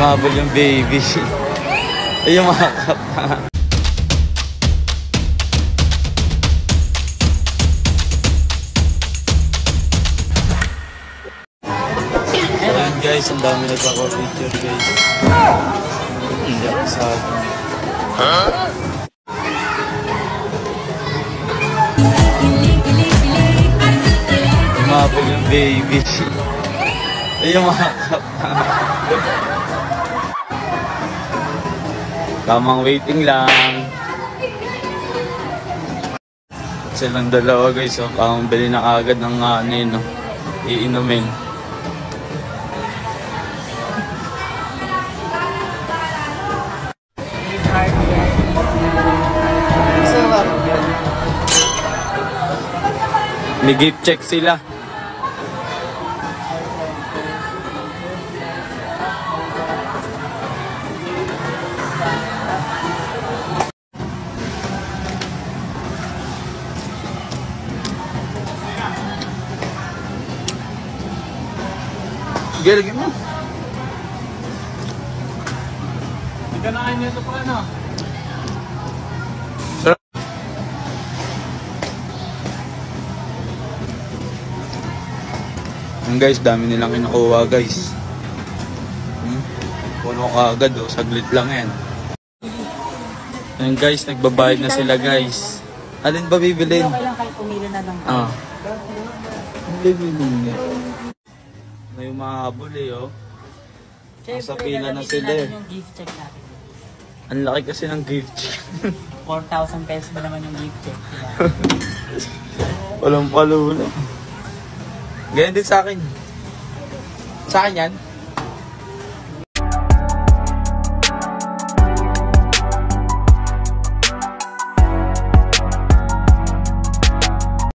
Umabol yung baby. Ay, yung mga kapa. Ayan guys, ang dami nagpapapicture guys. Hindi ako sabi. Umabol yung baby. Ay, yung mga kapa. Tamang waiting lang. Silang dalawa guys, so kamang bili na agad ng no, iinumin. May gift check sila. Lagyan mo. Hindi ka na kain nito pa ano? Sir? Guys, dami nilang kinukuha guys. Puno ka agad oh, saglit lang yan. Ayan guys, nagbabayad na sila guys. Alin ba bibilin? Okay lang kahit pumili na lang. Bibilin niya. May umahabol eh oh. Nasa pila na sila eh. Yung gift check natin. Ang laki kasi ng gift check. 4,000 pesos ba naman yung gift check? Walang palula. Ganyan din sa akin. Sa akin yan?